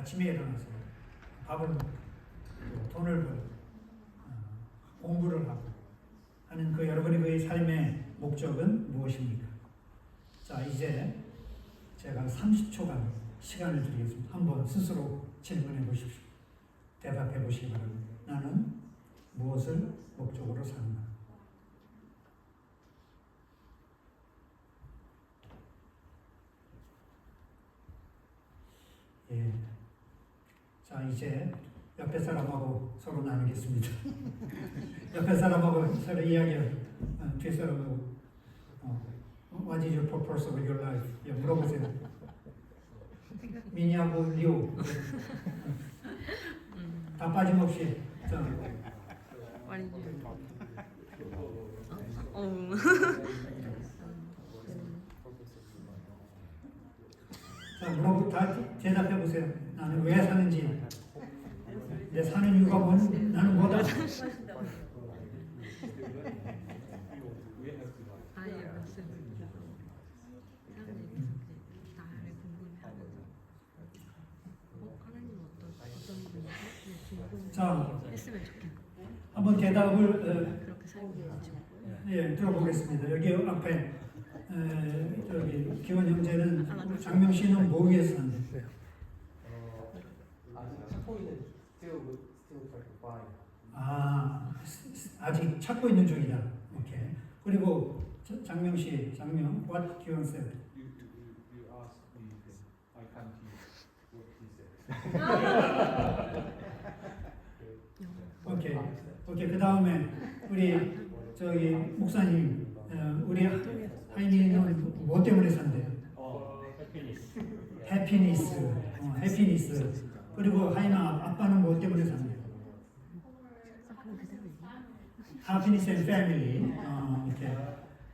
아침에 일어나서 밥을 먹고 또 돈을 벌고 공부를 하고 하는 그 여러분의 그 삶의 목적은 무엇입니까? 자, 이제 제가 30초간 시간을 드리겠습니다. 한번 스스로 질문해 보십시오. 대답해 보시기 바랍니다. 나는 무엇을 목적으로 사는가? 예. 자, 이제 옆에 사람하고 서로 나누겠습니다. 옆에 사람하고 서로 이야기를, 뒤에 사람하고, What is your purpose of your life? 예, 물어보세요. 미니하고 리오. 다 빠짐없이. 자, 자, 다 대답해 보세요. 나는 왜 사는지, 내 사는 이유가 뭔, 나는 뭐다. 자, 한번 대답을 들어보겠습니다. 여기 앞에 저기 기원 형제는 장명 씨는 뭐 위해서 사는데? 아직 찾고 있는 중이다. 오케이. 그리고 장명 씨, what 기원 said? You asked me, I can't use what he said. 오케이. 그 다음에 우리 저기 목사님, 우리 하이미는 뭐 때문에 산대요? 해피니스. 그리고 하이나 아빠는 뭐 때문에 산대요? Happiness and family. 오케이.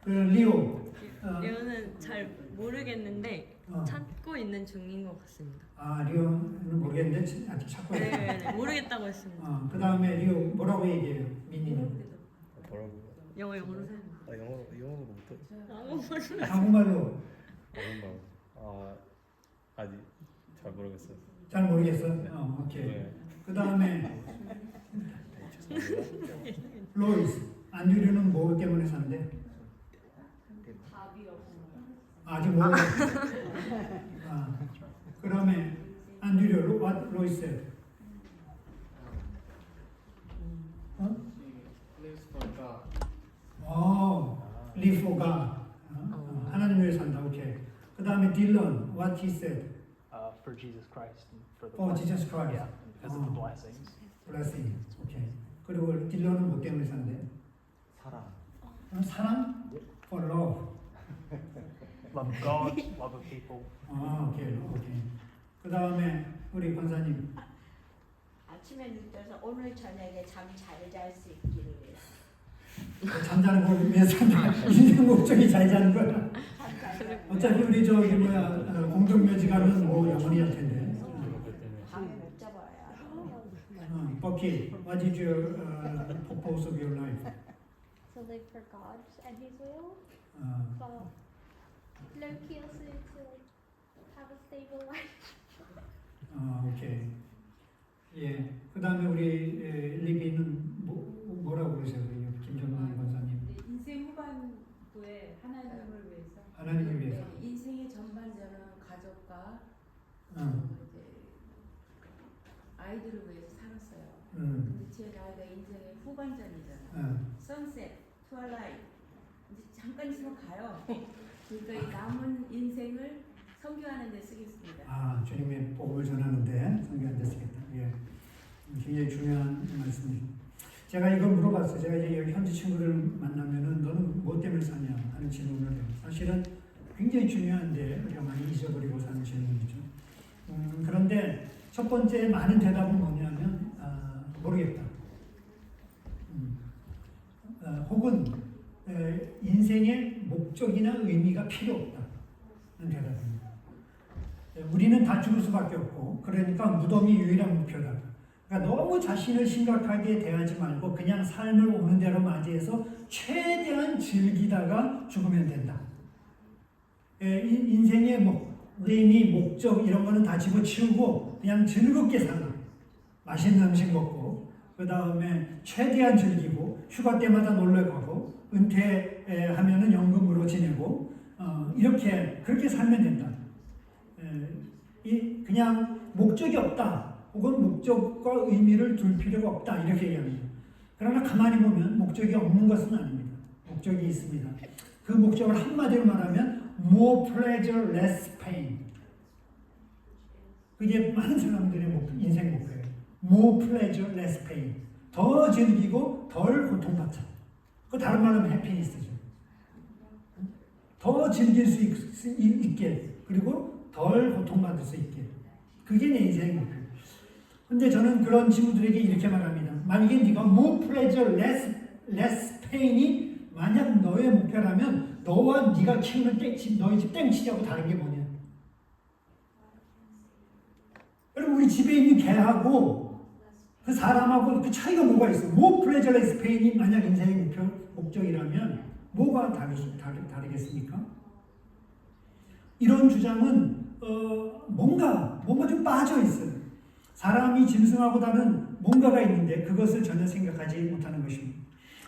그 리오는 잘 모르겠는데 찾고 있는 중인 것 같습니다. 리오는 모르겠는데 아직 찾고 있어요. 네, 모르겠다고 했습니다. 그 다음에 리오 뭐라고 얘기해요? 민니는? 뭐라고요? 영어로 영어로 못해. 한국말로? 아직 잘 모르겠어요. 잘 모르겠어? 네. 오케이. 네. 그 다음에 로이스, 안드류는 뭐 때문에 사는데? 아직 모르겠어. 그 다음에 안드류, 로이스. Lives for God. live for God. 하나님 위해 산다. 오케이. 그 다음에 딜런, what he said? For Jesus Christ and for the For Jesus Christ. Yeah, because of the blessings. blessing. 오케이. 그리고 딜런은 뭐 때문에 산대? 사랑? For love. Love of God, love of people. 오케이. 그 다음에 우리 권사님. 아침에 눈 떠서 오늘 저녁에 잠 잘 잘 수 있기를 잠자는 걸 위해서 인생 목적이 잘 자는 거야. 어차피 우리 저기 공동묘지가는 뭐 영원히 할 텐데. 밤에 못 잡아야. 버키, what is your purpose of your life? To live for God and His will, but low-key also to have a stable life. 오케이. 예. 그 다음에 우리 리비는 뭐라고 그러세요? 김정만 권사님. 인생 후반부에 하나님을 위해서. 하나님을 위해서. 인생의 전반전은 가족과 이제 아이들을 위해서 살았어요. 근데 제 나이가 인생의 후반전이잖아요. 선셋, 트와일라이트 이제 잠깐 있으면 가요. 그러니까 이 남은 인생을 선교하는 데 쓰겠습니다. 주님의 복음을 전하는데 선교하는 데 쓰겠다. 예. 굉장히 중요한 말씀이죠. 제가 이걸 물어봤어요. 제가 이제 여기 현지 친구들 만나면은 너는 뭐 때문에 사냐 하는 질문을 해요. 사실은 굉장히 중요한데 우리가 많이 잊어버리고 사는 질문이죠. 그런데 첫 번째 많은 대답은 뭐냐면 모르겠다. 혹은 인생의 목적이나 의미가 필요 없다는 대답입니다. 우리는 다 죽을 수밖에 없고 그러니까 무덤이 유일한 목표다. 그러니까 너무 자신을 심각하게 대하지 말고 그냥 삶을 오는 대로 맞이해서 최대한 즐기다가 죽으면 된다. 인생의 의미, 목적 이런 거는 다 집어치우고 그냥 즐겁게 살아. 맛있는 음식 먹고 그 다음에 최대한 즐기고 휴가 때마다 놀러 가고 은퇴하면은 연금으로 지내고 이렇게 그렇게 살면 된다. 그냥 목적이 없다 혹은 목적과 의미를 둘 필요가 없다 이렇게 얘기합니다. 그러나 가만히 보면 목적이 없는 것은 아닙니다. 목적이 있습니다. 그 목적을 한마디로 말하면 more pleasure, less pain. 그게 많은 사람들의 인생 목표예요. more pleasure, less pain. 더 즐기고 덜 고통받자. 그 다른 말은 해피니스죠. 더 즐길 수 있게 그리고 덜 고통받을 수 있게. 그게 내 인생의 목표. 근데 저는 그런 친구들에게 이렇게 말합니다. 만약에 네가 more pleasure, less pain이 만약 너의 목표라면 너와 네가 키우는 너희 집 땡치하고 다른 게 뭐냐? 여러분 우리 집에 있는 개하고 그 사람하고 그 차이가 뭐가 있어? more pleasure, less pain이 만약 인생의 목적이라면 뭐가 다르겠습니까? 이런 주장은 뭔가 좀 빠져 있어요. 사람이 짐승하고 다른 뭔가가 있는데 그것을 전혀 생각하지 못하는 것입니다.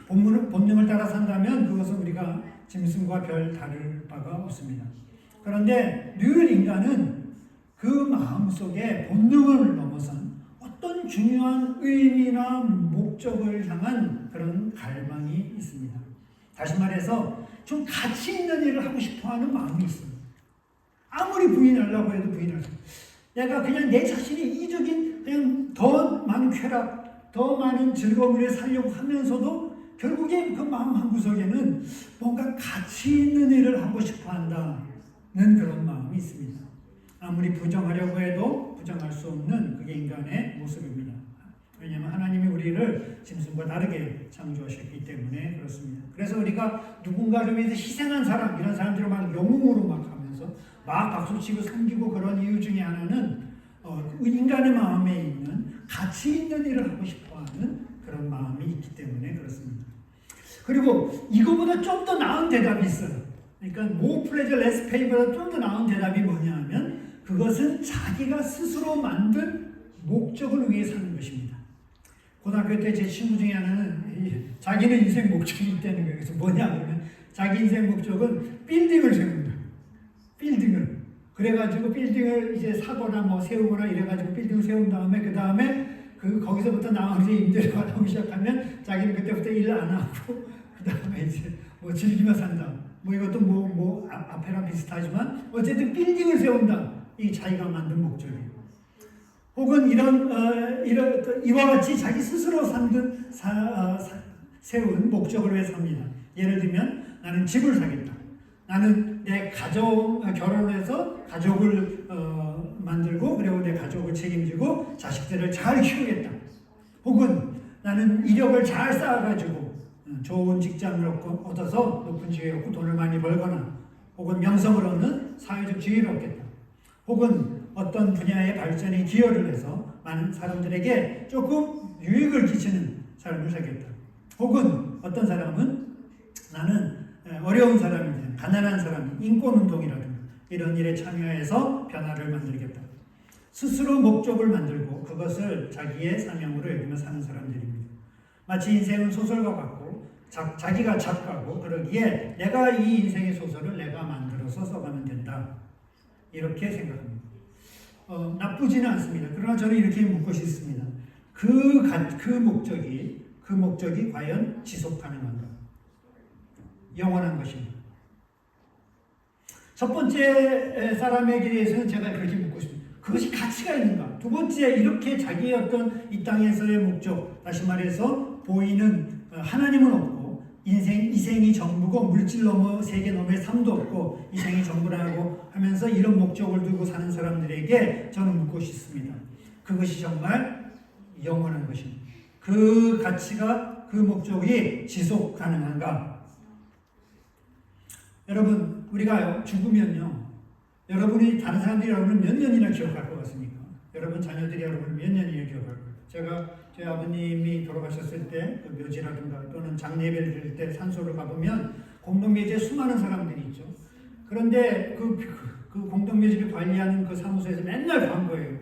본능을 따라 산다면 그것은 우리가 짐승과 별 다를 바가 없습니다. 그런데 늘 인간은 그 마음속에 본능을 넘어선 어떤 중요한 의미나 목적을 향한 그런 갈망이 있습니다. 다시 말해서 좀 가치 있는 일을 하고 싶어하는 마음이 있습니다. 아무리 부인하려고 해도 부인할 수 없어요. 내가 그냥 내 자신이 이적인 그냥 더 많은 쾌락, 더 많은 즐거움을 살려고 하면서도 결국에 그 마음 한구석에는 뭔가 가치 있는 일을 하고 싶어 한다는 그런 마음이 있습니다. 아무리 부정하려고 해도 부정할 수 없는 그게 인간의 모습입니다. 왜냐하면 하나님이 우리를 짐승과 다르게 창조하셨기 때문에 그렇습니다. 그래서 우리가 누군가를 위해서 희생한 사람, 이런 사람들을 막 영웅으로 막 하면서 막 박수치고 섬기고 그런 이유 중에 하나는 인간의 마음에 있는 가치 있는 일을 하고 싶어하는 그런 마음이 있기 때문에 그렇습니다. 그리고 이거보다 좀 더 나은 대답이 있어요. 그러니까 more pleasure, less pain보다 좀 더 나은 대답이 뭐냐 하면 그것은 자기가 스스로 만든 목적을 위해 사는 것입니다. 고등학교 때 제 친구 중에 하나는 자기는 인생 목적이 있다는 거예요. 그래서 뭐냐 그러면 자기 인생 목적은 빌딩을 세운다. 빌딩을. 그래가지고 빌딩을 이제 사거나 뭐 세우거나 이래가지고 빌딩을 세운 다음에 그 다음에 거기서부터 나머지 임대료가 나오기 시작하면 자기는 그때부터 일 안 하고 그 다음에 이제 뭐 즐기며 산다. 뭐 이것도 뭐 앞에랑 비슷하지만 어쨌든 빌딩을 세운다. 이 자기가 만든 목적이에요. 혹은 이와 같이 자기 스스로 세운 목적을 위해 삽니다. 예를 들면 나는 집을 사겠다. 나는 내 결혼해서 가족을 만들고 그리고 내 가족을 책임지고 자식들을 잘 키우겠다. 혹은 나는 이력을 잘 쌓아가지고 좋은 직장을 얻어서 높은 지위에 얻고 돈을 많이 벌거나 혹은 명성을 얻는 사회적 지위를 얻겠다. 혹은 어떤 분야의 발전에 기여를 해서 많은 사람들에게 조금 유익을 끼치는 삶을 살겠다. 혹은 어떤 사람은 나는 어려운 사람이든 가난한 사람, 인권운동이라든가 이런 일에 참여해서 변화를 만들겠다. 스스로 목적을 만들고 그것을 자기의 사명으로 여기며 사는 사람들입니다. 마치 인생은 소설과 같고 자기가 작가고 그러기에 내가 이 인생의 소설을 내가 만들어서 써가면 된다. 이렇게 생각합니다. 나쁘지는 않습니다. 그러나 저는 이렇게 묻고 싶습니다. 그 목적이 과연 지속 가능한가? 영원한 것입니다. 첫 번째 사람에게 대해서는 제가 그렇게 묻고 싶습니다. 그것이 가치가 있는가? 두 번째, 이렇게 자기의 어떤 이 땅에서의 목적, 다시 말해서 보이는 하나님은 없고 이생이 전부고 물질 넘어 세계 넘어의 삶도 없고 이생이 전부라고 하면서 이런 목적을 두고 사는 사람들에게 저는 묻고 싶습니다. 그것이 정말 영원한 것입니다. 그 가치가 그 목적이 지속 가능한가? 여러분 우리가 죽으면요 여러분이 다른 사람들이 여러분을 몇 년이나 기억할 것 같습니까? 여러분 자녀들이 여러분을 몇 년이나 기억할 거예요. 제가 제 아버님이 돌아가셨을 때 그 묘지라든가 또는 장례배를 드릴 때 산소를 가보면 공동묘지에 수많은 사람들이 있죠. 그런데 그 그 공동묘지를 관리하는 그 사무소에서 맨날 간 거예요.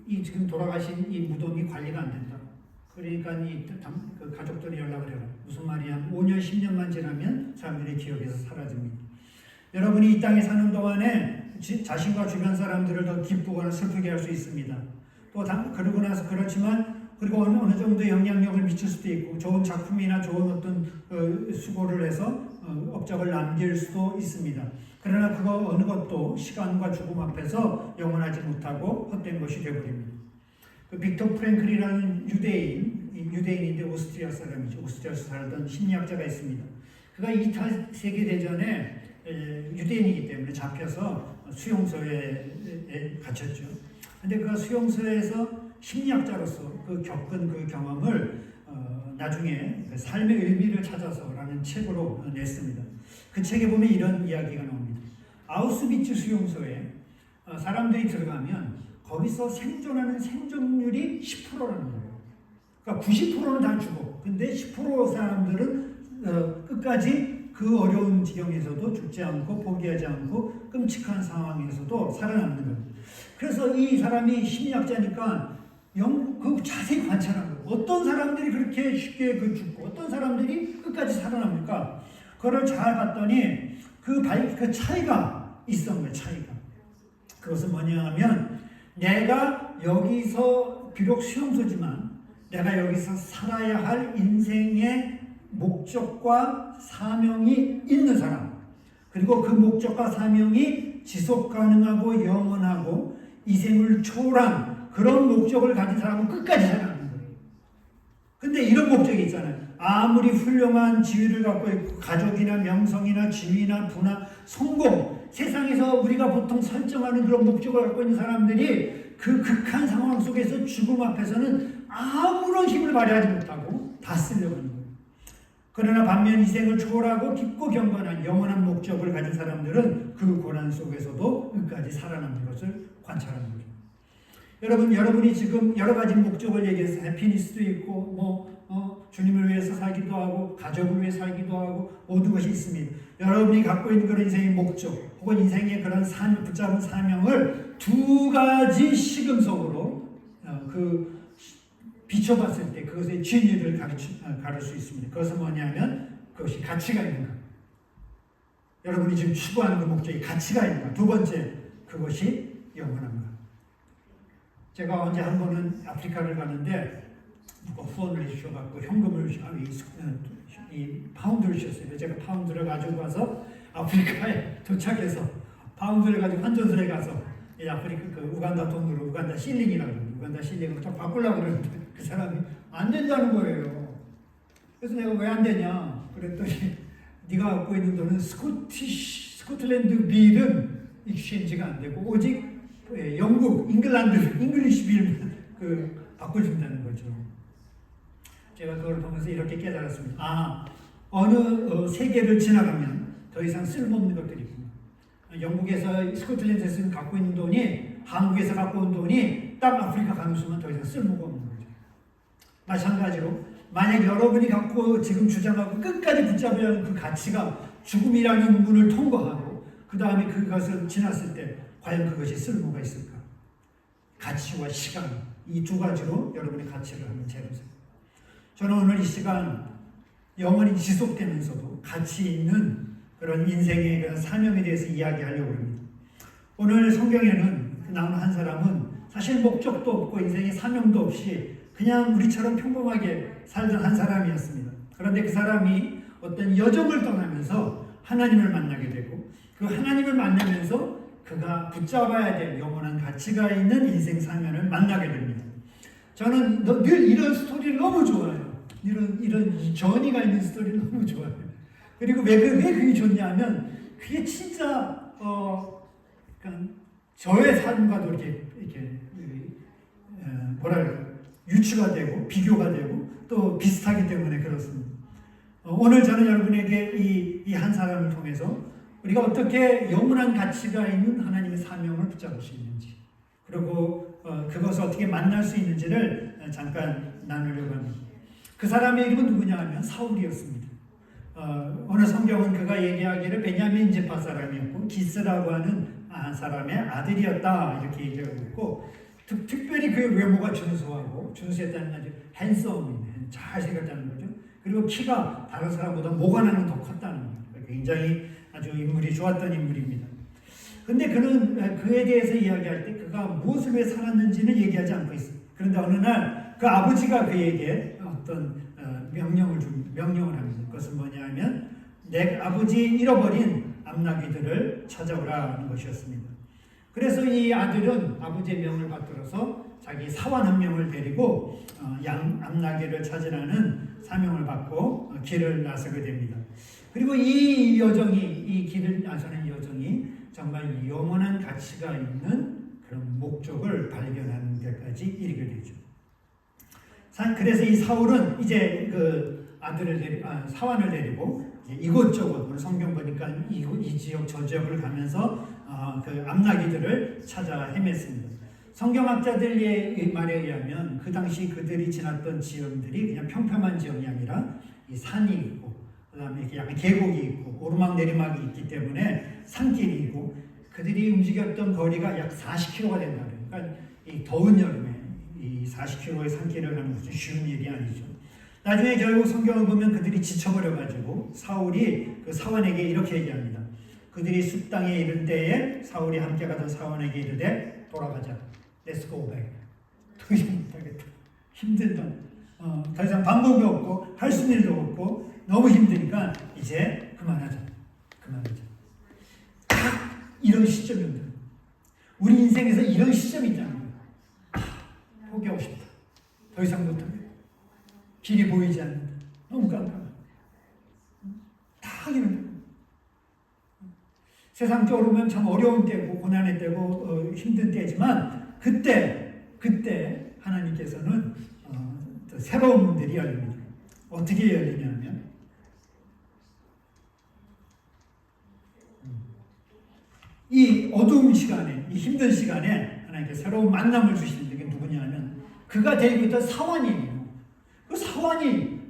이 지금 돌아가신 이 무덤이 관리가 안 된다. 그러니까 그 가족들이 연락을 해요. 무슨 말이야? 5년, 10년만 지나면 사람들의 기억에서 사라집니다. 여러분이 이 땅에 사는 동안에 자신과 주변 사람들을 더 기쁘거나 슬프게 할 수 있습니다. 또 그러고 나서 그렇지만 그리고 어느 정도 영향력을 미칠 수도 있고 좋은 작품이나 좋은 어떤 수고를 해서 업적을 남길 수도 있습니다. 그러나 그거 어느 것도 시간과 죽음 앞에서 영원하지 못하고 헛된 것이 되어버립니다. 그 빅터 프랭클이라는 유대인인데 오스트리아 사람이죠. 오스트리아에서 살던 심리학자가 있습니다. 그가 2차 세계대전에 유대인이기 때문에 잡혀서 수용소에 갇혔죠. 근데 그 수용소에서 심리학자로서 그 겪은 그 경험을 나중에 그 삶의 의미를 찾아서라는 책으로 냈습니다. 그 책에 보면 이런 이야기가 나옵니다. 아우슈비츠 수용소에 사람들이 들어가면 거기서 생존하는 생존율이 10%라는 거예요. 그러니까 90%는 다 죽어. 근데 10% 사람들은 끝까지 그 어려운 지경에서도 죽지 않고 포기하지 않고 끔찍한 상황에서도 살아남는 거예요. 그래서 이 사람이 심리학자니까 그 자세히 관찰한 거예요. 어떤 사람들이 그렇게 쉽게 죽고 어떤 사람들이 끝까지 살아납니까? 그걸 잘 봤더니 그 차이가 있었던 거예요. 차이가. 그것은 뭐냐 하면 내가 여기서 비록 수용소지만 내가 여기서 살아야 할 인생의 목적과 사명이 있는 사람, 그리고 그 목적과 사명이 지속 가능하고 영원하고 이생을 초월한 그런 목적을 가진 사람은 끝까지 살아가는 거예요. 근데 이런 목적이 있잖아요. 아무리 훌륭한 지위를 갖고 있고 가족이나 명성이나 지위나 부나 성공, 세상에서 우리가 보통 설정하는 그런 목적을 갖고 있는 사람들이 그 극한 상황 속에서 죽음 앞에서는 아무런 힘을 발휘하지 못하고 다 쓰려고 하는 거예요. 그러나 반면 이생을 초월하고 깊고 경건한 영원한 목적을 가진 사람들은 그 고난 속에서도 끝까지 살아남는 것을 관찰하는 거죠. 여러분이 지금 여러 가지 목적을 얘기해서 해피니스도 있고 주님을 위해서 살기도 하고 가족을 위해 살기도 하고 모든 것이 있습니다. 여러분이 갖고 있는 그런 인생의 목적 혹은 인생의 그런 붙잡은 사명을 두 가지 시금석으로 비춰봤을 때 그것의 진리를 가를 수 있습니다. 그것은 뭐냐면 그것이 가치가 있는가. 여러분이 지금 추구하는 그 목적이 가치가 있는가. 두 번째, 그것이 영원한가. 제가 언제 한 번은 아프리카를 가는데 누가 후원을 해주셔갖고 현금을 이 파운드를 주셨어요. 제가 파운드를 가지고 가서 아프리카에 도착해서 파운드를 가지고 환전소에 가서 이 아프리카 그 우간다 돈으로 우간다 실링이라고 우간다 실링으로 딱 바꾸려고 그러는데 그 사람이 안 된다는 거예요. 그래서 내가 왜 안 되냐 그랬더니 네가 갖고 있는 돈은 스코틀랜드 빌은 익스체인지가 안 되고 오직 영국 잉글리시 빌 바꿔준다는 거죠. 제가 그걸 보면서 이렇게 깨달았습니다. 어느 세계를 지나가면 더 이상 쓸모없는 것들이 있구나. 영국에서 스코틀랜드에서 갖고 있는 돈이 한국에서 갖고 온 돈이 딱 아프리카 가는 순간 더 이상 쓸모가 없는 거죠. 마찬가지로 만약 여러분이 갖고 지금 주장하고 끝까지 붙잡으려 하는 그 가치가 죽음이라는 문을 통과하고 그 다음에 그것을 지났을 때 과연 그것이 쓸모가 있을까? 가치와 시간 이 두 가지로 여러분의 가치를 한번 재보세요. 저는 오늘 이 시간 영원히 지속되면서도 가치 있는 그런 인생의 그런 사명에 대해서 이야기하려고 합니다. 오늘 성경에는 나오는 한 사람은 사실 목적도 없고 인생의 사명도 없이 그냥 우리처럼 평범하게 살던 한 사람이었습니다. 그런데 그 사람이 어떤 여정을 떠나면서 하나님을 만나게 되고 그 하나님을 만나면서 그가 붙잡아야 될 영원한 가치가 있는 인생 사명을 만나게 됩니다. 저는 늘 이런 스토리를 너무 좋아해요. 이런 전이가 있는 스토리를 너무 좋아해요. 그리고 왜 그게 좋냐면 그게 진짜 그러니까 저의 삶과도 이렇게 유추가 되고 비교가 되고 또 비슷하기 때문에 그렇습니다. 오늘 저는 여러분에게 이 한 사람을 통해서 우리가 어떻게 영원한 가치가 있는 하나님의 사명을 붙잡을 수 있는지 그리고 그것을 어떻게 만날 수 있는지를 잠깐 나누려고 합니다. 그 사람의 이름은 누구냐 하면 사울이었습니다. 어느 성경은 그가 얘기하기를 베냐민 지파 사람이었고 기스라고 하는 사람의 아들이었다 이렇게 얘기하고 있고 특별히 그의 외모가 준수하고 준수했다는 아주 핸섬이네 잘생겼다는 거죠. 그리고 키가 다른 사람보다 모관하면 더 컸다는 거예요. 굉장히 아주 인물이 좋았던 인물입니다. 근데 그는 그에 대해서 이야기할 때 그가 무엇을 위해 살았는지는 얘기하지 않고 있어요. 그런데 어느 날 그 아버지가 그에게 어떤 명령을 합니다. 그것은 뭐냐면 내 아버지 잃어버린 암나귀들을 찾아오라는 것이었습니다. 그래서 이 아들은 아버지의 명을 받들어서 자기 사환 한 명을 데리고 암나귀를 찾으라는 사명을 받고 길을 나서게 됩니다. 그리고 이 길을 나서는 여정이 정말 영원한 가치가 있는 그런 목적을 발견하는 데까지 이르게 되죠. 그래서 이 사울은 이제 그 사환을 데리고 이곳저곳 오늘 성경 보니까 이 지역 저 지역을 가면서 그 암나귀들을 찾아 헤맸습니다. 성경학자들의 말에 의하면 그 당시 그들이 지났던 지형들이 그냥 평평한 지형이 아니라 이 산이 있고 그다음에 약간 계곡이 있고 오르막 내리막이 있기 때문에 산길이 있고 그들이 움직였던 거리가 약 40km가 된다. 그러니까 이 더운 여름에 이 40km의 산길을 가는 것은 쉬운 일이 아니죠. 나중에 결국 성경을 보면 그들이 지쳐버려가지고 사울이 그 사원에게 이렇게 얘기합니다. 그들이 숲 땅에 이를 때에 사울이 함께 가던 사원에게 이르되 돌아가자. Let's go back. 더 이상 못하겠다. 힘들다. 더 이상 방법이 없고 할 수 있는 일도 없고 너무 힘드니까 이제 그만하자. 딱 이런 시점입니다. 우리 인생에서 이런 시점이 있다는 거예요. 포기하고 싶다. 더 이상 못하겠다. 길이 보이지 않는다. 너무 깜깜하다. 다 이런 거예요. 세상적으로 보면 참 어려운 때고 고난의 때고 힘든 때지만 그때 하나님께서는 새로운 문들이 열립니다. 어떻게 열리냐면 이 어두운 시간에 이 힘든 시간에 하나님께 새로운 만남을 주시는데 그게 누구냐면 그가 데리고 있던 사환이에요. 그 사환이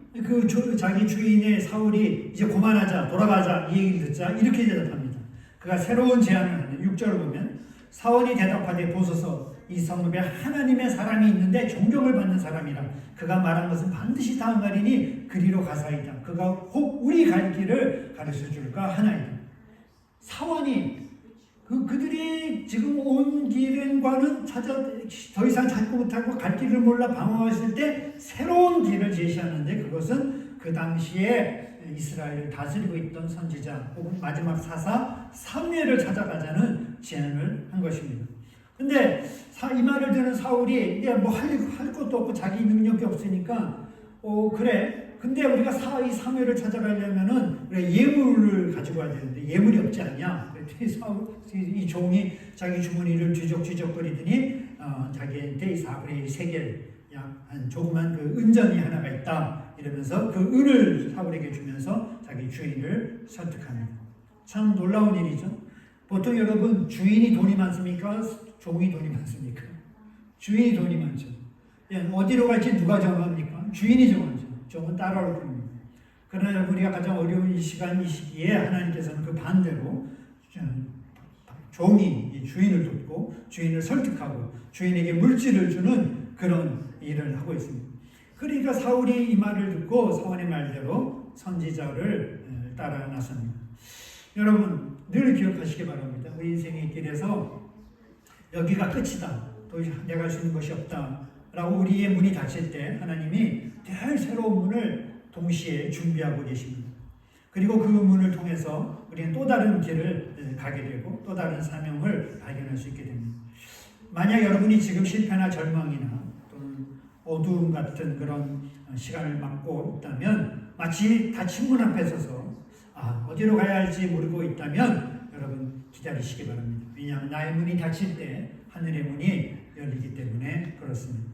자기 주인의 사울이 이제 그만하자 돌아가자 이 얘기를 듣자 이렇게 대답합니다. 그가 새로운 제안을 하는 6절을 보면 사원이 대답하되 보소서 이 성읍에 하나님의 사람이 있는데 존경을 받는 사람이라 그가 말한 것은 반드시 다 응하리니 그리로 가사이다. 그가 혹 우리 갈 길을 가르쳐 줄까 하나이다. 사원이 그들이 지금 온 길과는 더 이상 찾고 못하고 갈 길을 몰라 방황했을 때 새로운 길을 제시하는데 그것은 그 당시에 이스라엘을 다스리고 있던 선지자 혹은 마지막 사사 사무엘을 찾아가자는 제안을 한 것입니다. 근데 이 말을 듣는 사울이 뭐 할 것도 없고 자기 능력이 없으니까 그래. 근데 우리가 이 사무엘을 찾아가려면은 우리가 예물을 가지고 와야 되는데 예물이 없지 않냐? 이 종이 자기 주머니를 뒤적뒤적거리더니 자기한테 이 4분의 1 세겔 한 조그만 그 은전이 하나가 있다 이러면서 그 은을 사울에게 주면서 자기 주인을 설득합니다. 참 놀라운 일이죠. 보통 여러분 주인이 돈이 많습니까? 종이 돈이 많습니까? 주인이 돈이 많죠. 어디로 갈지 누가 정합니까? 주인이 정하죠. 종은 따라올 뿐입니다. 그러나 우리가 가장 어려운 이 시기에 하나님께서는 그 반대로 종이 주인을 돕고 주인을 설득하고 주인에게 물질을 주는 그런 일을 하고 있습니다. 그러니까 사울이 이 말을 듣고 사울의 말대로 선지자를 따라 나섭니다. 여러분 늘 기억하시기 바랍니다. 우리 인생의 길에서 여기가 끝이다. 더 이상 내가 할 수 있는 것이 없다. 라고 우리의 문이 닫힐 때 하나님이 늘 새로운 문을 동시에 준비하고 계십니다. 그리고 그 문을 통해서 우리는 또 다른 길을 가게 되고 또 다른 사명을 발견할 수 있게 됩니다. 만약 여러분이 지금 실패나 절망이나 또는 어두움 같은 그런 시간을 맞고 있다면 마치 닫힌 문 앞에 서서 어디로 가야 할지 모르고 있다면 여러분 기다리시기 바랍니다. 왜냐하면 나의 문이 닫힐 때 하늘의 문이 열리기 때문에 그렇습니다.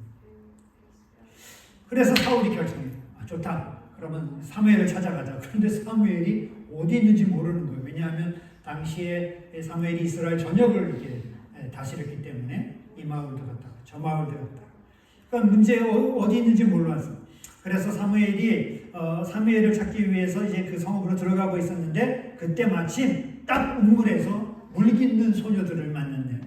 그래서 사울이 결정해요. 좋다. 그러면 사무엘을 찾아가자. 그런데 사무엘이 어디 있는지 모르는 거예요. 왜냐하면 당시에 사무엘이 이스라엘 전역을 이렇게 다스렸기 때문에 이 마을도 갔다 저 마을도 갔다. 그러니까 문제 어디 있는지 몰랐어. 그래서 사무엘이 사무엘을 찾기 위해서 이제 그 성읍으로 들어가고 있었는데 그때 마침 딱 우물에서 물깃는 소녀들을 만났네요.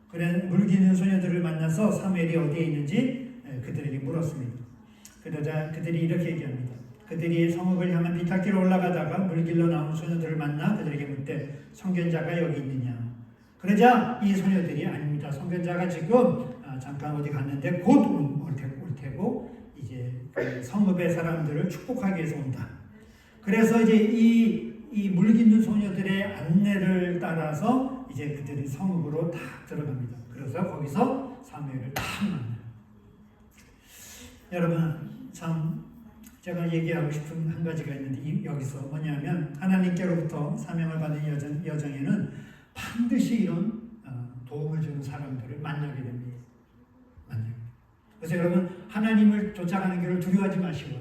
그래 물깃는 소녀들을 만나서 사무엘이 어디에 있는지 그들에게 물었습니다. 그러자 그들이 이렇게 얘기합니다. 그들이 성읍을 향한 비탈길을 올라가다가 물길로 나온 소녀들을 만나 그들에게 묻되 성견자가 여기 있느냐. 그러자 이 소녀들이 아닙니다. 성견자가 지금 잠깐 어디 갔는데 곧 올 테고 이제 그 성읍의 사람들을 축복하기 위해서 온다. 그래서 이제 이 물깃는 소녀들의 안내를 따라서 이제 그들이 성읍으로 딱 들어갑니다. 그래서 거기서 사무엘을 딱 만나요. 여러분 참 제가 얘기하고 싶은 한 가지가 있는데 여기서 뭐냐면 하나님께로부터 사명을 받은 여정에는 반드시 이런 도움을 주는 사람들을 만나게 됩니다. 그래서 여러분 하나님을 쫓아가는 길을 두려워하지 마시고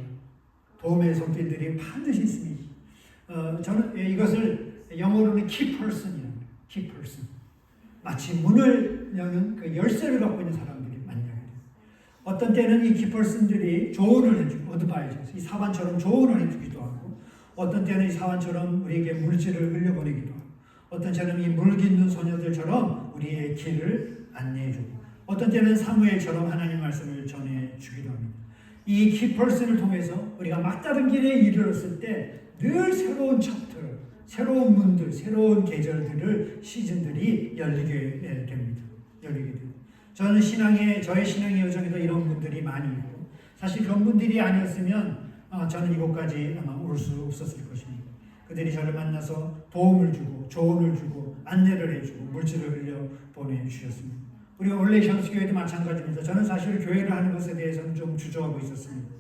도움의 손길들이 반드시 있습니다. 저는 이것을 영어로는 key person이에요. key person. 마치 문을 여는 그 열쇠를 갖고 있는 사람들이 만나게 돼요. 어떤 때는 이 key person들이 조언을 해주고 어드바이저스, 이 사관처럼 조언을 해주기도 하고 어떤 때는 이 사관처럼 우리에게 물질을 흘려보내기도 하고 어떤 때는 이 물깃는 소녀들처럼 우리의 길을 안내해주고 어떤 때는 사무엘처럼 하나님 말씀을 전해주기도 합니다. 이 키퍼슨을 통해서 우리가 막다른 길에 이르렀을 때 늘 새로운 챕터, 새로운 문들, 새로운 계절들을 시즌들이 열리게 됩니다. 저는 저의 신앙의 여정에도 이런 분들이 많이 있고 사실 그런 분들이 아니었으면 저는 이곳까지 아마 올 수 없었을 것입니다. 그들이 저를 만나서 도움을 주고 조언을 주고 안내를 해주고 물질을 흘려 보내주셨습니다. 우리 올레이션스 교회도 마찬가지입니다. 저는 사실 교회를 하는 것에 대해서는 좀 주저하고 있었습니다.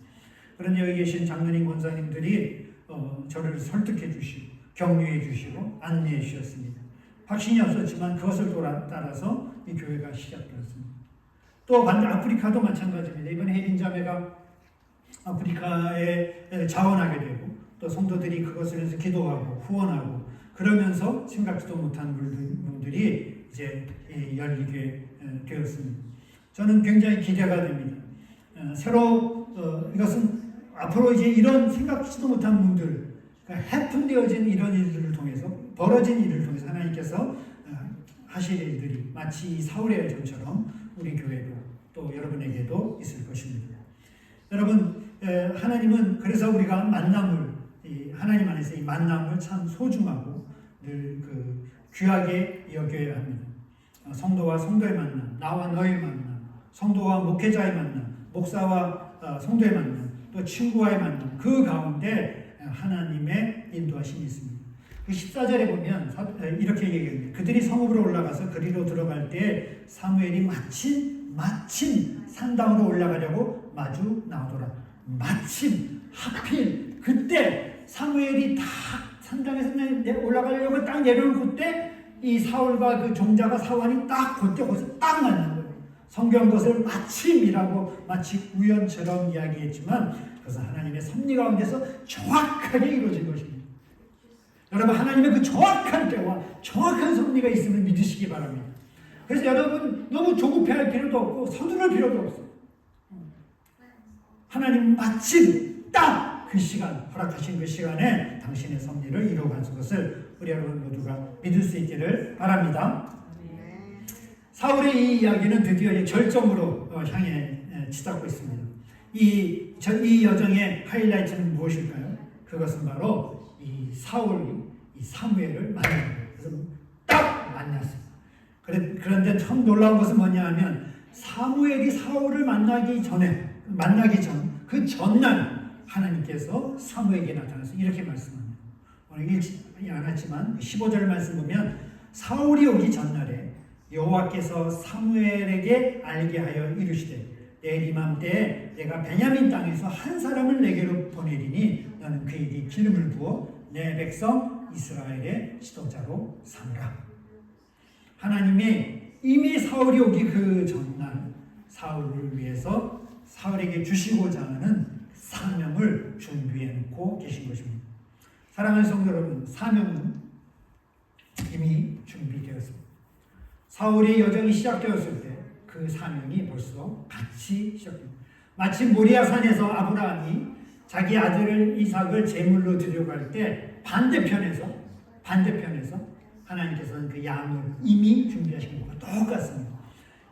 그런데 여기 계신 장로님 권사님들이 저를 설득해 주시고 격려해 주시고 안내해 주셨습니다. 확신이 없었지만 그것을 따라서 이 교회가 시작되었습니다. 또 반대 아프리카도 마찬가지입니다. 이번 혜린 자매가 아프리카에 자원하게 되고 또 성도들이 그것을 위해서 기도하고 후원하고 그러면서 생각지도 못한 문들이 이제 열리게 되었습니다. 저는 굉장히 기대가 됩니다. 이것은 앞으로 이제 이런 생각지도 못한 문들, 그러니까 해픈되어진 이런 일들을 통해서 벌어진 일을 통해서 하나님께서 하실 일들이 마치 사울의 여정처럼 우리 교회도 또 여러분에게도 있을 것입니다. 여러분 하나님은 그래서 우리가 하나님 안에서 이 만남을 참 소중하고 늘 귀하게 여겨야 합니다. 성도와 성도의 만남, 나와 너의 만남, 성도와 목회자의 만남, 목사와 성도의 만남, 또 친구와의 만남, 그 가운데 하나님의 인도하심이 있습니다. 그 14절에 보면 이렇게 얘기합니다. 그들이 성읍으로 올라가서 그리로 들어갈 때 사무엘이 마침 산당으로 올라가려고 마주 나오더라. 하필 그때 사무엘이 딱 산당에서 올라가려고 딱 내려올 그때 이 사울과 그 종자가 사환이 딱 거기서 딱 만난 거예요. 성경 것을 마침이라고 마치 우연처럼 이야기했지만 그것은 하나님의 섭리 가운데서 정확하게 이루어진 것입니다. 여러분 하나님의 그 정확한 때와 정확한 섭리가 있음을 믿으시기 바랍니다. 그래서 여러분 너무 조급해할 필요도 없고 서두를 필요도 없어요. 하나님 마침 딱 그 시간, 허락하신 그 시간에 당신의 섭리를 이루어간 것을 우리 여러분 모두가 믿을 수 있기를 바랍니다. 사울의 이 이야기는 드디어 절정으로 향해 치닫고 있습니다. 이 여정의 하이라이트는 무엇일까요? 그것은 바로 이 사울이 이 사무엘을 만나는 거예요. 그래서 딱 만났어요. 그런데 참 놀라운 것은 뭐냐 하면 사무엘이 사울을 만나기 전 그 전날 하나님께서 사무엘에게 나타나서 이렇게 말씀합니다. 오늘 읽지 않았지만 15절 말씀 보면 사울이 오기 전날에 여호와께서 사무엘에게 알게 하여 이르시되 내일 이맘때에 내가 베냐민 땅에서 한 사람을 내게로 보내리니 너는 그에게 기름을 부어 내 백성 이스라엘의 지도자로 삼으라. 하나님이 이미 사울이 오기 그 전날 사울을 위해서 사울에게 주시고자 하는 사명을 준비해 놓고 계신 것입니다. 사랑하는 성도 여러분, 사명은 이미 준비되었습니다. 사울의 여정이 시작되었을 때 그 사명이 벌써 같이 시작됩니다. 마치 모리아산에서 아브라함이 자기 아들을 이삭을 제물로 드려갈 때 반대편에서 하나님께서는 그 양을 이미 준비하신 것과 똑같습니다.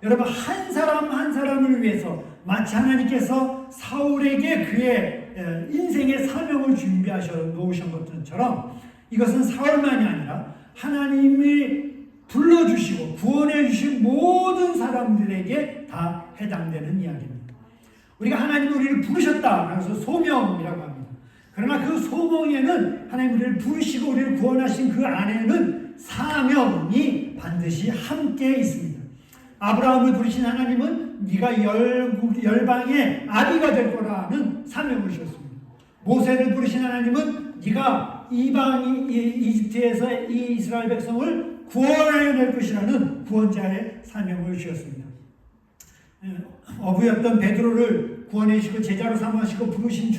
여러분, 한 사람 한 사람을 위해서 마치 하나님께서 사울에게 그의 인생의 사명을 준비하셔 놓으신 것처럼 이것은 사울만이 아니라 하나님이 불러주시고 구원해 주신 모든 사람들에게 다 해당되는 이야기입니다. 우리가 하나님이 우리를 부르셨다. 그래서 소명이라고 합니다. 그러나 그 소명에는 하나님 우리를 부르시고 우리를 구원하신 그 안에는 사명이 반드시 함께 있습니다. 아브라함을 부르신 하나님은 네가 열방의 아비가 될 거라는 사명을 주셨습니다. 모세를 부르신 하나님은 네가 이집트에서 이 이스라엘 백성을 구원하여 낼 것이라는 구원자의 사명을 주셨습니다. 어부였던 베드로를 구원해 주시고 제자로 삼으시고 부르신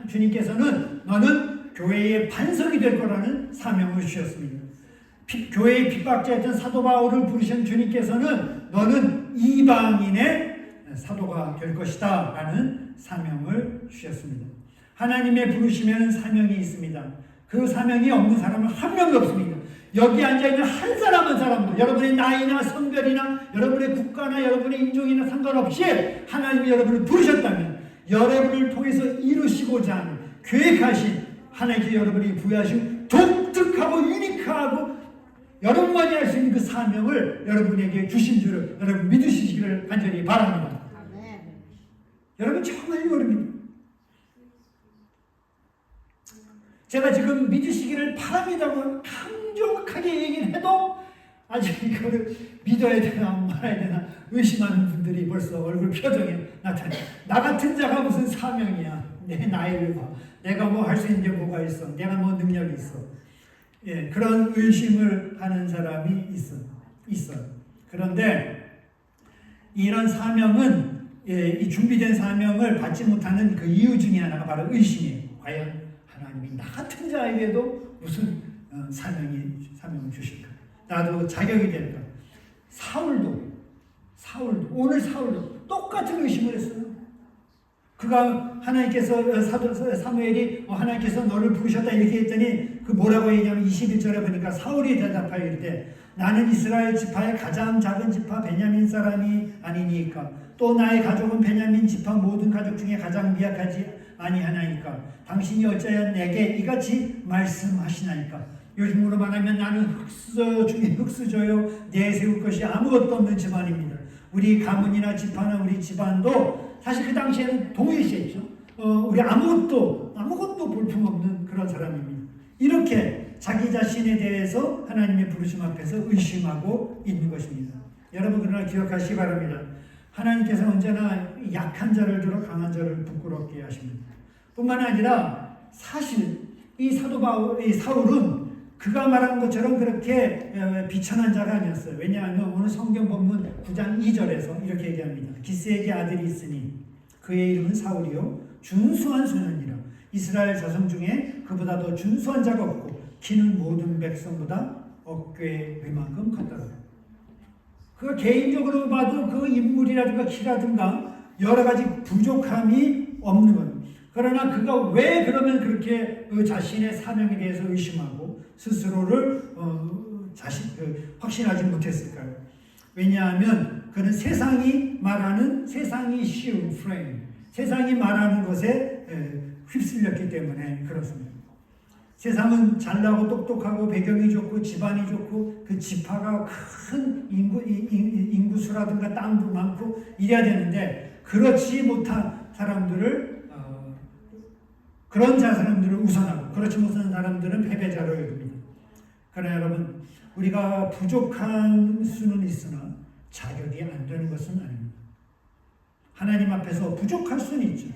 주님께서는 너는 교회의 반석이 될 거라는 사명을 주셨습니다. 교회의 핍박자였던 사도 바울을 부르신 주님께서는 너는 이방인의 사도가 될 것이다 라는 사명을 주셨습니다. 하나님의 부르시면 사명이 있습니다. 그 사명이 없는 사람은 한 명도 없습니다. 여기 앉아있는 한 사람 한 사람도 여러분의 나이나 성별이나 여러분의 국가나 여러분의 인종이나 상관없이 하나님이 여러분을 부르셨다면 여러분을 통해서 이루시고자 하는 계획하신 하나님께 여러분이 부여하신 독특하고 유니크하고 여러분만이 할 수 있는 그 사명을 여러분에게 주신 줄을 여러분 믿으시기를 간절히 바랍니다. 여러분 정말 어렵습니다. 제가 지금 믿으시기를 바랍니다고 강력하게 얘기를 해도 아직 이거를 믿어야 되나 말아야 되나 의심하는 분들이 벌써 얼굴 표정에 나타나요. 나 같은 자가 무슨 사명이야. 내 나이를 봐. 내가 뭐 할 수 있는 게 뭐가 있어. 내가 뭐 능력이 있어. 예, 그런 의심을 하는 사람이 있어요. 그런데 이런 사명은 이 준비된 사명을 받지 못하는 그 이유 중에 하나가 바로 의심이에요. 과연 하나님이 나 같은 자에게도 무슨 사명을 주실까? 나도 자격이 될까? 오늘 사울도 똑같은 의심을 했어요. 그가 하나님께서 사무엘이 하나님께서 너를 부르셨다 이렇게 했더니 그 뭐라고 얘기하면 21절에 보니까 사울이 대답하여 이르되 나는 이스라엘 지파의 가장 작은 지파 베냐민 사람이 아니니까 또 나의 가족은 베냐민 지파 모든 가족 중에 가장 미약하지 아니하나이까 당신이 어찌하여 내게 이같이 말씀하시나이까 요즘으로 말하면 나는 흑수 중에 흑수저요 내세울 것이 아무것도 없는 집안입니다. 우리 가문이나 지파나 우리 집안도 사실 그 당시에는 동일시했죠. 우리 아무것도 볼품없는 그런 사람입니다. 이렇게 자기 자신에 대해서 하나님의 부르심 앞에서 의심하고 있는 것입니다. 여러분 그러나 기억하시기 바랍니다. 하나님께서는 언제나 약한 자를 들어 강한 자를 부끄럽게 하십니다. 뿐만 아니라 사실 이 사울은 그가 말한 것처럼 그렇게 비천한 자가 아니었어요. 왜냐하면 오늘 성경 본문 9장 2절에서 이렇게 얘기합니다. 기스에게 아들이 있으니 그의 이름은 사울이요 준수한 소년이라 이스라엘 자손 중에 그보다 더 준수한 자가 없고 키는 모든 백성보다 어깨 위만큼 컸더라. 그 개인적으로 봐도 그 인물이라든가 키라든가 여러 가지 부족함이 없는 겁니다. 그러나 그가 왜 그러면 그렇게 자신의 사명에 대해서 의심하고 스스로를 확신하지 못했을까요? 왜냐하면 그는 세상이 쉬운 프레임, 세상이 말하는 것에 휩쓸렸기 때문에 그렇습니다. 세상은 잘나고 똑똑하고 배경이 좋고 집안이 좋고 그 지파가 큰 인구수라든가 땅도 많고 이래야 되는데 그렇지 못한 사람들을 사람들을 우선하고 그렇지 못한 사람들은 패배자로 여깁니다. 그러나 여러분 우리가 부족한 수는 있으나 자격이 안 되는 것은 아닙니다. 하나님 앞에서 부족할 수는 있죠.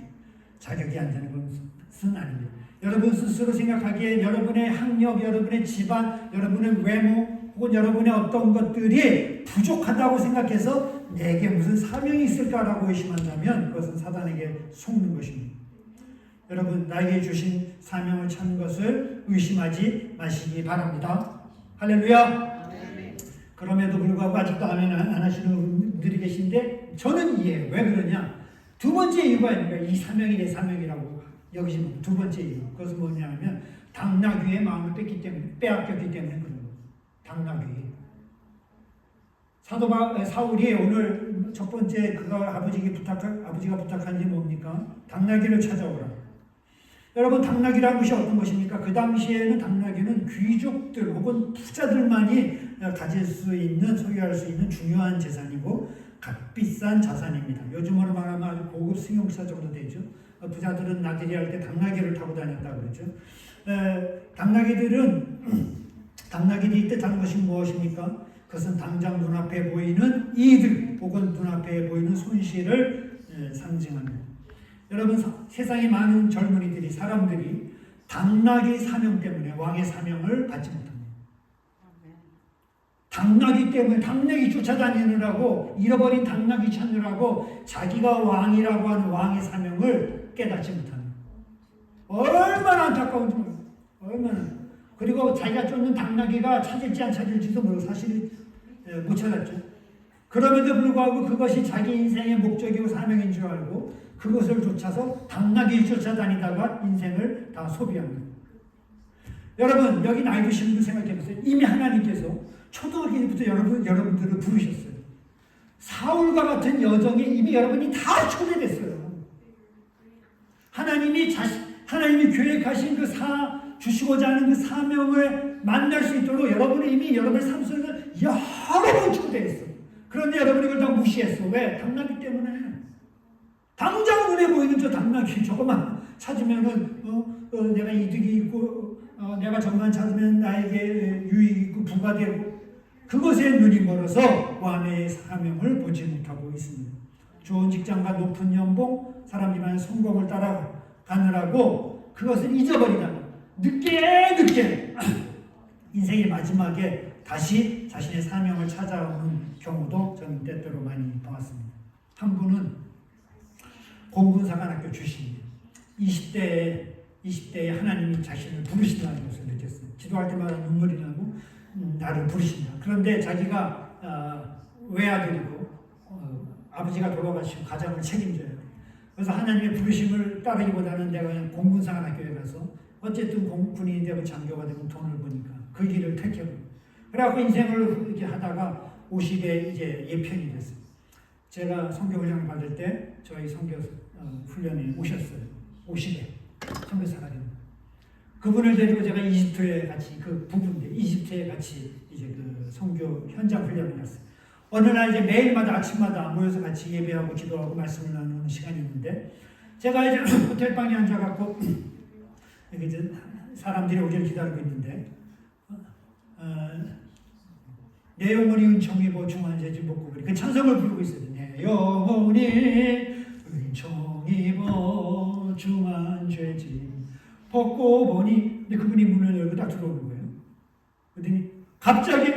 자격이 안 되는 것은 아닙니다. 여러분 스스로 생각하기에 여러분의 학력, 여러분의 집안, 여러분의 외모 혹은 여러분의 어떤 것들이 부족하다고 생각해서 내게 무슨 사명이 있을까라고 의심한다면 그것은 사단에게 속는 것입니다. 여러분 나에게 주신 사명을 찾는 것을 의심하지 마시기 바랍니다. 할렐루야. 그럼에도 불구하고 아직도 아멘 안 하시는 분들이 계신데 저는 이해해요. 왜 그러냐? 두 번째 이유가 아니라 이 사명이 내 사명이라고 여기서 두 번째 이유. 그것은 뭐냐면 당나귀의 마음을 빼앗겼기 때문에 그런 거예요. 당나귀. 사울이 오늘 첫 번째 아버지가 부탁한 게 뭡니까? 당나귀를 찾아오라. 여러분, 당나귀라는 것이 어떤 것입니까? 그 당시에는 당나귀는 귀족들 혹은 부자들만이 가질 수 있는, 소유할 수 있는 중요한 재산이고 값비싼 자산입니다. 요즘으로 말하면 아주 고급 승용차 정도 되죠. 부자들은 나들이 할 때 당나귀를 타고 다녔다고 그러죠. 당나귀들이 뜻하는 것이 무엇입니까? 그것은 당장 눈앞에 보이는 이득 혹은 눈앞에 보이는 손실을 상징합니다. 여러분, 세상에 많은 젊은이들이, 사람들이 당나귀 사명 때문에 왕의 사명을 받지 못합니다. 당나귀 때문에, 당나귀 쫓아다니느라고, 잃어버린 당나귀 찾느라고 자기가 왕이라고 하는 왕의 사명을 깨닫지 못합니다. 얼마나 안타까운지 몰라요. 얼마나. 그리고 자기가 쫓는 당나귀가 찾을지 안 찾을지도 모르고 사실 못 찾았죠. 그럼에도 불구하고 그것이 자기 인생의 목적이고 사명인 줄 알고 그것을 쫓아서 당나귀를 쫓아다니다가 인생을 다 소비합니다. 여러분, 여기 나이 드신 분들 생각해보세요. 이미 하나님께서 초등학교부터 여러분들을 부르셨어요. 사울과 같은 여정에 이미 여러분이 다 초대됐어요. 하나님이 계획하신 주시고자 하는 그 사명을 만날 수 있도록 여러분이 이미 여러분의 삶 속에서 여러 번 초대했어. 그런데 여러분이 그걸 다 무시했어. 왜? 당나귀 때문에. 당장 눈에 보이는 저 당나귀 저것만 찾으면은 내가 이득이 있고 내가 저것만 찾으면 나에게 유익이 있고 부가 되고 그것에 눈이 멀어서 왕의 사명을 보지 못하고 있습니다. 좋은 직장과 높은 연봉, 사람들만의 성공을 따라가느라고 그것을 잊어버리다가 늦게 인생의 마지막에 다시 자신의 사명을 찾아오는 경우도 저는 때때로 많이 보았습니다. 한 분은 공군사관학교 출신이에요. 20대에 하나님이 자신을 부르신다는 것을 느꼈어요. 기도할 때마다 눈물이 나고 나를 부르신다. 그런데 자기가 외아들이고 아버지가 돌아가시고 가장을 책임져야 돼요. 그래서 하나님의 부르심을 따르기보다는 내가 그냥 공군사관학교에 가서 어쨌든 군인이 되고 장교가 되고 돈을 버니까 그 길을 택해버려요. 그래갖고 인생을 이렇게 하다가 50에 이제 예편이 됐어요. 제가 선교훈련을 받을 때 저희 선교 훈련에 오셨어요. 50에 선교사가 됩니다. 그분을 데리고 제가 이집트에 같이 이집트에 같이 이제 그 선교 현장 훈련을 갔어요. 어느 날 이제 매일마다 아침마다 모여서 같이 예배하고 기도하고 말씀을 나누는 시간이 있는데 제가 이제 호텔 방에 앉아갖고 여기 이제 사람들이 오기를 기다리고 있는데 내 영혼이 은총이 보충한 죄지 복고 그 찬송을 부르고 있어요. 내 영혼이 은총이 보충한 죄지 벗고 보니 근데 그분이 문을 열고 딱 들어오는 거예요. 그랬더니 갑자기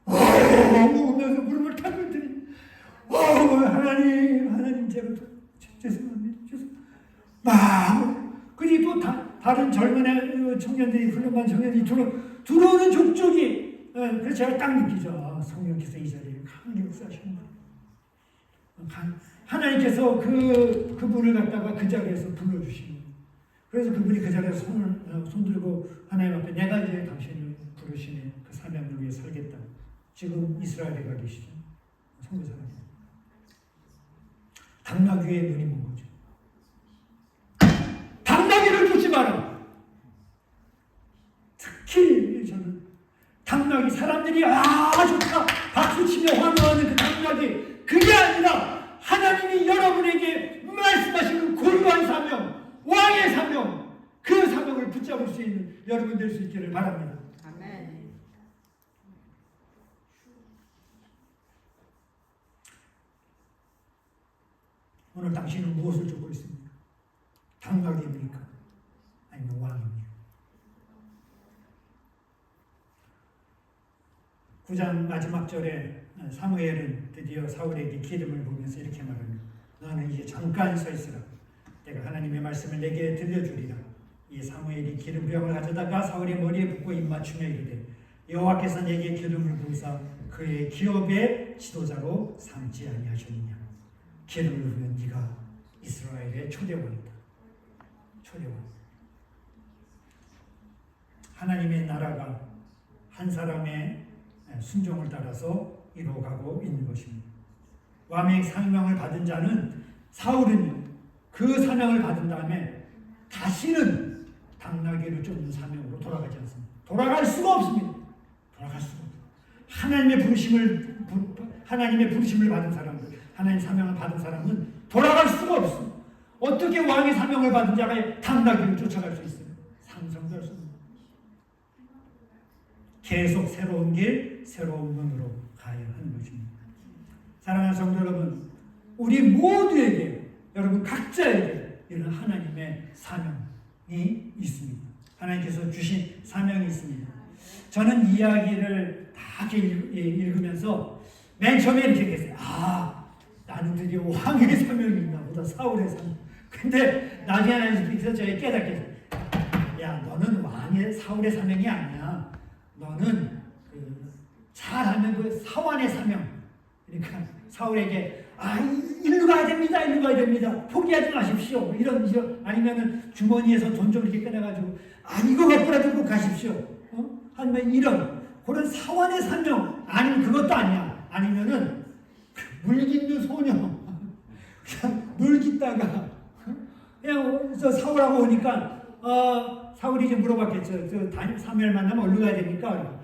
울면서 무릎을 탁 꿇더니 하나님 제가 죄송합니다. 그리고 또 다른 젊은 청년들이 훈련반 청년들이 들어오는 족족이 그래서 제가 딱 느끼죠. 성령께서 이 자리에 강하게 역사하시는 거. 하나님께서 그분을 갖다가 그 자리에서 불러주시는 거예요. 그래서 그분이 그 자리에서 손 들고 하나님 앞에 내가 이제 당신을 부르시네 그 사명을 위해 살겠다. 지금 이스라엘에 가 계시죠. 선교사님. 당나귀의 눈이 먼 거죠. 당나귀를 쫓지 마라. 특히 저는 당나귀 사람들이 좋다 박수치며 환호하는 그 당나귀 그게 아니라 하나님이 여러분에게 말씀하시는 고유한 사명 왕의 사명 그 사명을 붙잡을 수 있는 여러분 될 수 있기를 바랍니다. 아멘. 오늘 당신은 무엇을 쫓고 있습니까? 당나귀입니까? 아니면 왕입니까? 9장 마지막 절에 사무엘은 드디어 사울에게 기름을 부으면서 이렇게 말합니다. 너는 이제 잠깐 서 있으라. 내가 하나님의 말씀을 내게 들려주리라. 이 사무엘이 기름병을 가져다가 사울의 머리에 붓고 입맞추며 이르되 여호와께서 내게 기름을 부으사 그의 기업의 지도자로 삼지 아니하셨느냐. 기름을 부으면 네가 이스라엘의 초대왕이다. 초래와 하나님의 나라가 한 사람의 순종을 따라서 이루어가고 있는 것입니다. 왕의 사명을 받은 자는 사울은 그 사명을 받은 다음에 다시는 당나귀를 쫓는 사명으로 돌아가지 않습니다. 돌아갈 수가 없습니다. 돌아갈 수가 없습니다. 하나님의 부르심을 받은 사람들, 하나님의 사명을 받은 사람은 돌아갈 수가 없습니다. 어떻게 왕의 사명을 받은 자가 당나귀를 쫓아갈 수 있어요? 상상도 할 수 없습니다. 계속 새로운 길, 새로운 문으로 가야 하는 것입니다. 사랑하는 성도 여러분, 우리 모두에게, 여러분 각자에게 이런 하나님의 사명이 있습니다. 하나님께서 주신 사명이 있습니다. 저는 이야기를 다 읽으면서 맨 처음에 이렇게 했어요. 나는 드디어 왕의 사명이 있나 보다, 사울의 사명. 근데 나중에 하나님께서 저에게 깨닫게 했어요. 야, 너는 사울의 사명이 아니야. 너는 잘하면 그 사환의 사명. 그러니까 사울에게 일로 가야 됩니다. 일로 가야 됩니다. 포기하지 마십시오. 이런 아니면은 주머니에서 돈 좀 이렇게 꺼내가지고 이거 갖고라도 꼭 가십시오. 아니면 이런 그런 사환의 사명. 아니면 그것도 아니야. 아니면은 물 깃는 소녀. 그냥 물 깃다가 그냥 사울하고 오니까 사울이 이제 물어봤겠죠. 사무엘 만나면 어디로 가야 됩니까?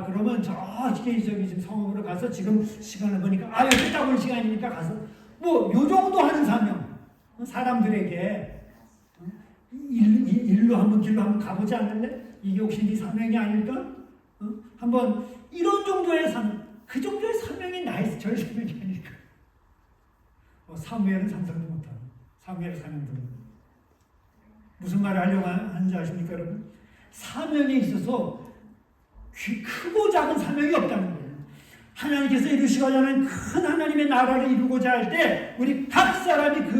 그러면 저기 지금 성읍으로 가서 지금 시간을 보니까 여기 딱 올 시간이니까 가서 요 정도 하는 사명. 사람들에게 일로 한번 길로 한번 가보지 않을래? 이게 혹시 네 사명이 아닐까? 한번 이런 정도의 사명, 그 정도의 사명이 저의 사명이 아닐까? 사무엘은 상상도 못하고 사무엘의 사명도 무슨 말을 하려고 하는지 아십니까, 여러분? 사명에 있어서 크고 작은 사명이 없다는 거예요. 하나님께서 이루시고자 하는 큰 하나님의 나라를 이루고자 할 때 우리 각 사람이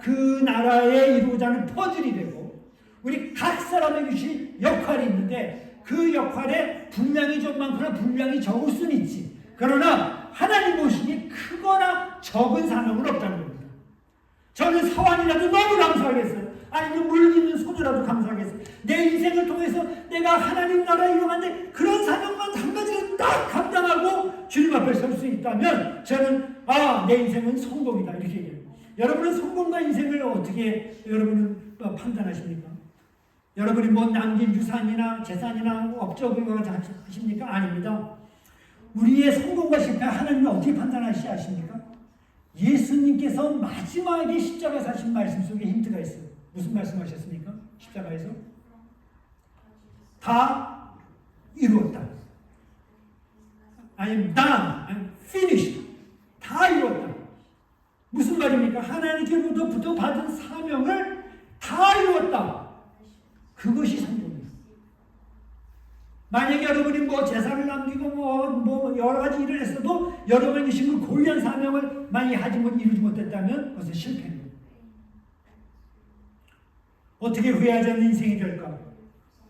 그 나라에 이루고자 하는 퍼즐이 되고 우리 각 사람의 주신 역할이 있는데 그 역할에 분량이 좀 많거나 분량이 적을 수는 있지. 그러나 하나님 보시기에 크거나 적은 사명은 없다는 겁니다. 저는 사환이라도 너무 감사하겠어요. 아니면 물 깃는 소녀라도 감사하겠어요. 내 인생을 통해서 내가 하나님 나라에 이용하는데 그런 사명만 한 가지를 딱 감당하고 주님 앞에 설 수 있다면 저는 내 인생은 성공이다 이렇게 얘기해요. 여러분은 성공과 인생을 어떻게 여러분은 판단하십니까? 여러분이 남긴 유산이나 재산이나 업적을 하십니까? 아닙니다. 우리의 성공과 실패 하나님은 어떻게 판단하시지 아십니까? 예수님께서 마지막에 십자가에서 하신 말씀 속에 힌트가 있어요. 무슨 말씀하셨습니까? 십자가에서 다 이루었다. I'm done. I'm finished. 다 이루었다. 무슨 말입니까? 하나님께로부터 받은 사명을 다 이루었다. 그것이 성공입니다. 만약에 여러분이 재산을 남기고 여러 가지 일을 했어도 여러분이 주신 그 고유한 사명을 만약에 이루지 못했다면 그것은 실패입니다. 어떻게 후회하지 않는 인생이 될까?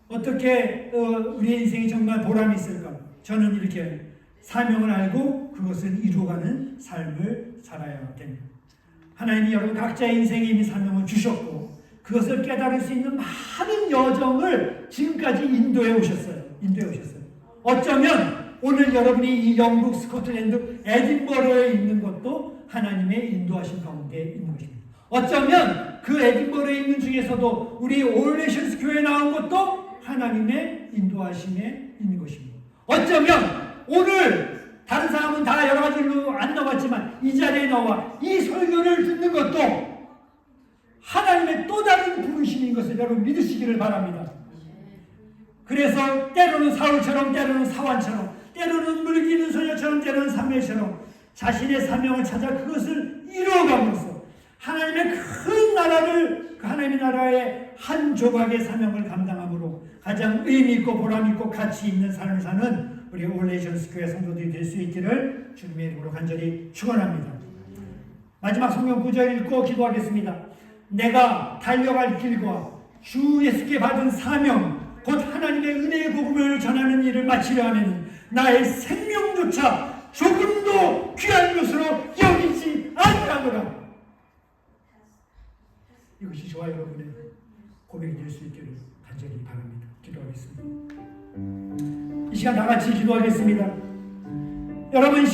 어떻게 우리의 인생이 정말 보람이 있을까? 저는 이렇게 사명을 알고 그것을 이루어가는 삶을 살아야 됩니다. 하나님이 여러분 각자의 인생에 이미 사명을 주셨고 그것을 깨달을 수 있는 많은 여정을 지금까지 인도해 오셨어요. 어쩌면 오늘 여러분이 이 영국 스코틀랜드 에딘버러에 있는 것도 하나님의 인도하신 가운데 있는 것입니다. 어쩌면 그 에딘버러에 있는 중에서도 우리 올네이션스 교회에 나온 것도 하나님의 인도하심에 있는 것입니다. 어쩌면 오늘 다른 사람은 다 여러 가지 일로 안 나왔지만 이 자리에 나와 이 설교를 듣는 것도 하나님의 또 다른 부르심인 것을 여러분 믿으시기를 바랍니다. 그래서 때로는 사울처럼 때로는 사환처럼 때로는 물기는 소녀처럼 때로는 사무엘처럼 자신의 사명을 찾아 그것을 이루어감으로써 하나님의 큰 나라를 하나님의 나라의 한 조각의 사명을 감당함으로 가장 의미 있고 보람 있고 가치 있는 삶을 사는 우리 올네이션스 교회 성도들이 될 수 있기를 주님의 이름으로 간절히 축원합니다. 마지막 성경 구절 읽고 기도하겠습니다. 내가 달려갈 길과 주 예수께 받은 사명 곧 하나님의 은혜의 복음을 전하는 일을 마치려 하면 나의 생명조차 조금도 귀한 것으로 여기지 아니하노라. 이것이 저와 여러분의 고백이 될 수 있기를 간절히 바랍니다. 기도하겠습니다. 이 시간 다 같이 기도하겠습니다. 여러분